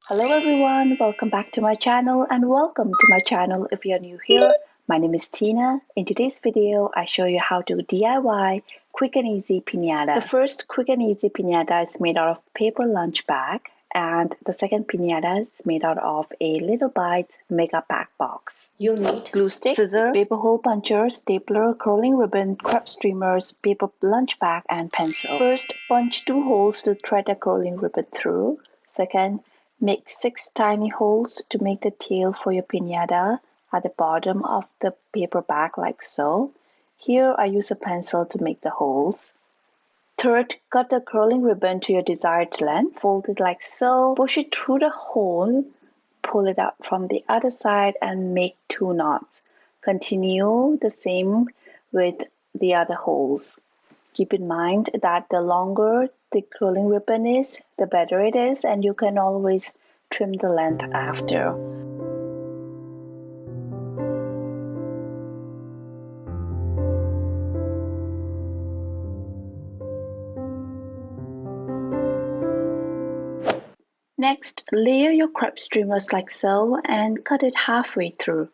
Hello everyone, welcome back to my channel and welcome to my channel if you're new here. My name is Tina. In today's video, I show you how to DIY quick and easy piñata. The first quick and easy piñata is made out of paper lunch bag and the second piñata is made out of a Little Bites mega pack box. You'll need glue stick, scissor, paper hole puncher, stapler, curling ribbon, crepe streamers, paper lunch bag and pencil. First, punch 2 holes to thread a curling ribbon through. Second, make 6 tiny holes to make the tail for your piñata at the bottom of the paper bag like so. Here I use a pencil to make the holes. Third, cut the curling ribbon to your desired length. Fold it like so. Push it through the hole. Pull it out from the other side and make 2 knots. Continue the same with the other holes. Keep in mind that the longer the curling ribbon is, the better it is, and you can always trim the length after. Next, layer your crepe streamers like so and cut it halfway through.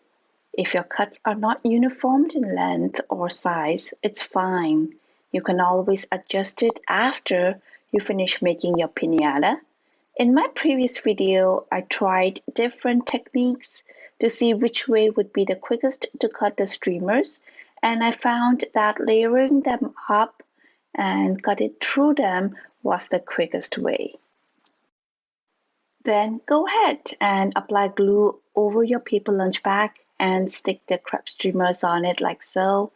If your cuts are not uniform in length or size, it's fine. You can always adjust it after you finish making your piñata. In my previous video, I tried different techniques to see which way would be the quickest to cut the streamers, and I found that layering them up and cut it through them was the quickest way. Then go ahead and apply glue over your paper lunch bag and stick the crepe streamers on it like so.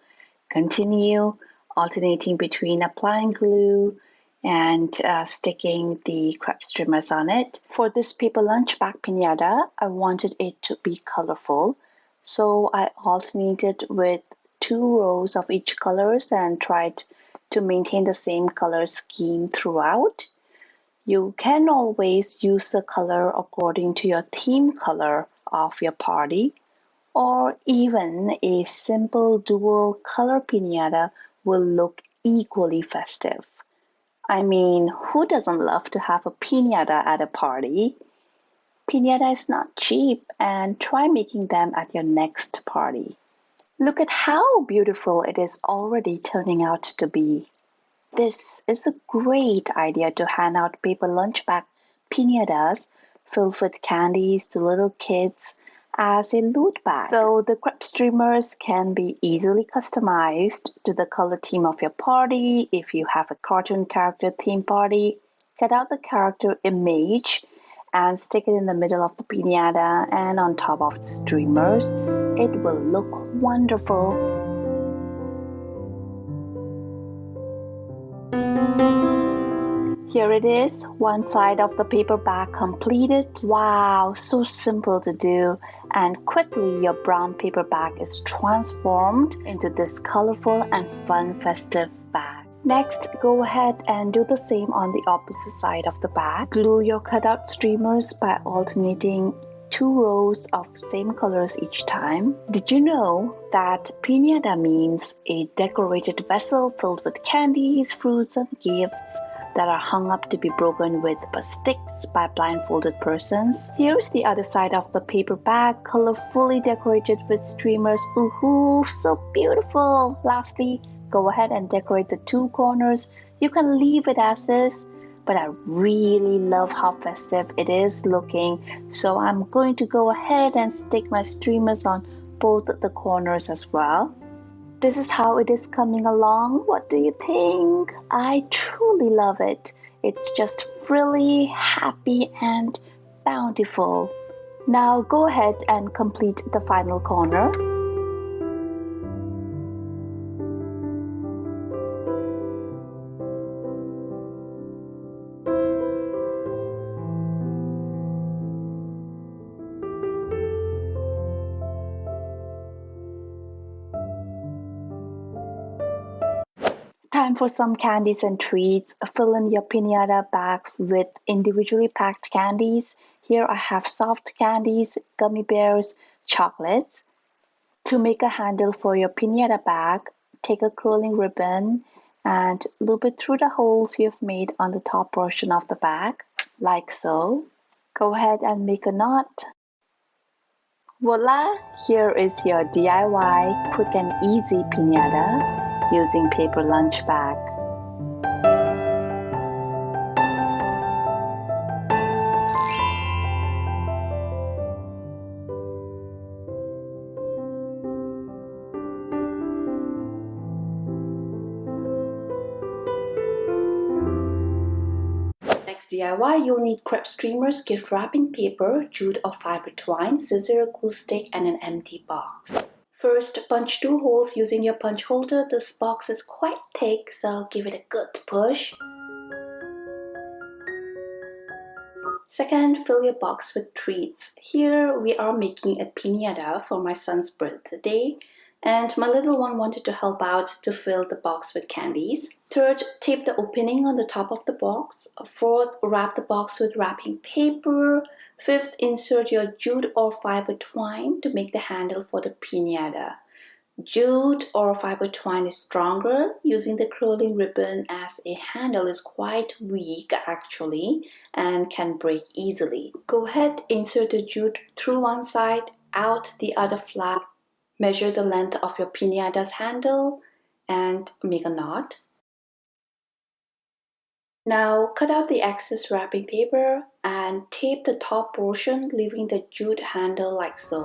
Continue alternating between applying glue and sticking the crepe streamers on it. For this paper lunch bag piñata, I wanted it to be colorful, so I alternated with 2 rows of each colors and tried to maintain the same color scheme throughout. You can always use the color according to your theme color of your party, or even a simple dual color piñata will look equally festive. I mean, who doesn't love to have a piñata at a party? Piñata is not cheap, and try making them at your next party. Look at how beautiful it is already turning out to be. This is a great idea to hand out paper lunch bag piñatas filled with candies to little kids as a loot bag. So the crepe streamers can be easily customized to the color theme of your party. If you have a cartoon character theme party, cut out the character image and stick it in the middle of the piñata and on top of the streamers. It will look wonderful. Here it is, one side of the paper bag completed. Wow, so simple to do, and quickly your brown paper bag is transformed into this colorful and fun festive bag. Next, go ahead and do the same on the opposite side of the bag. Glue your cutout streamers by alternating 2 rows of same colors each time. Did you know that piñata means a decorated vessel filled with candies, fruits, and gifts that are hung up to be broken with sticks by blindfolded persons? Here's the other side of the paper bag, colorfully decorated with streamers. Ooh, so beautiful! Lastly, go ahead and decorate the 2 corners. You can leave it as is, but I really love how festive it is looking, so I'm going to go ahead and stick my streamers on both the corners as well. This is how it is coming along. What do you think? I truly love it. It's just frilly, happy, and bountiful. Now go ahead and complete the final corner. Time for some candies and treats. Fill in your piñata bag with individually packed candies. Here I have soft candies, gummy bears, chocolates. To make a handle for your piñata bag, take a curling ribbon and loop it through the holes you've made on the top portion of the bag, like so. Go ahead and make a knot. Voila! Here is your DIY quick and easy piñata using paper lunch bag. Next DIY, you'll need crepe streamers, gift wrapping paper, jute or fiber twine, scissor, glue stick, and an empty box. First, punch 2 holes using your punch holder. This box is quite thick, so give it a good push. Second, fill your box with treats. Here we are making a piñata for my son's birthday, and my little one wanted to help out to fill the box with candies. Third, tape the opening on the top of the box. Fourth, wrap the box with wrapping paper. Fifth, insert your jute or fiber twine to make the handle for the piñata. Jute or fiber twine is stronger using the curling ribbon, as a handle is quite weak actually and can break easily. Go ahead, insert the jute through one side, out the other flap. Measure the length of your piñata's handle and make a knot. Now cut out the excess wrapping paper and tape the top portion, leaving the jute handle like so.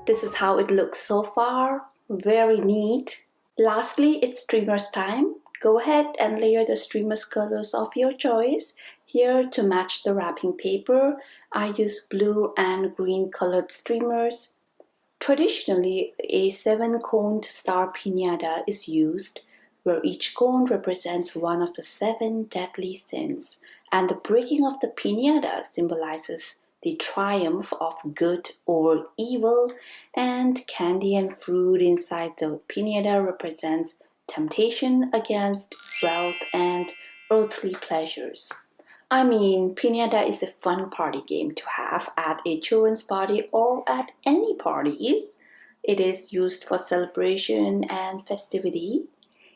This is how it looks so far. Very neat. Lastly, it's streamers time. Go ahead and layer the streamers colors of your choice. Here, to match the wrapping paper, I use blue and green colored streamers. Traditionally, a 7-coned star piñata is used, where each cone represents one of the 7 deadly sins, and the breaking of the piñata symbolizes the triumph of good over evil, and candy and fruit inside the piñata represents temptation against wealth and earthly pleasures. I mean, piñata is a fun party game to have at a children's party or at any parties. It is used for celebration and festivity.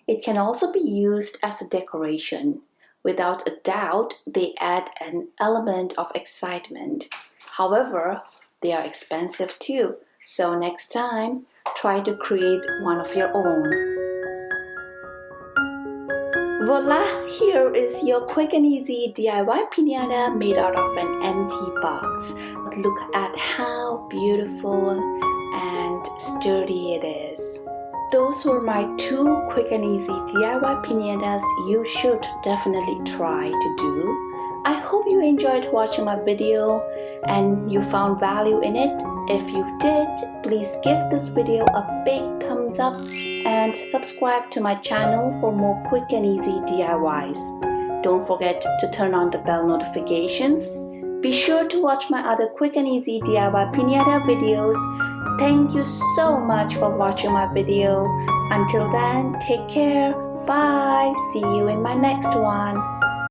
It can also be used as a decoration. Without a doubt, they add an element of excitement. However, they are expensive too, so next time, try to create one of your own. Voila! Here is your quick and easy DIY piñata made out of an empty box. Look at how beautiful and sturdy it is. Those were my 2 quick and easy DIY piñatas you should definitely try to do. I hope you enjoyed watching my video and you found value in it. If you did, please give this video a big thumbs up and subscribe to my channel for more quick and easy DIYs. Don't forget to turn on the bell notifications. Be sure to watch my other quick and easy DIY piñata videos. Thank you so much for watching my video. Until then, take care. Bye. See you in my next one.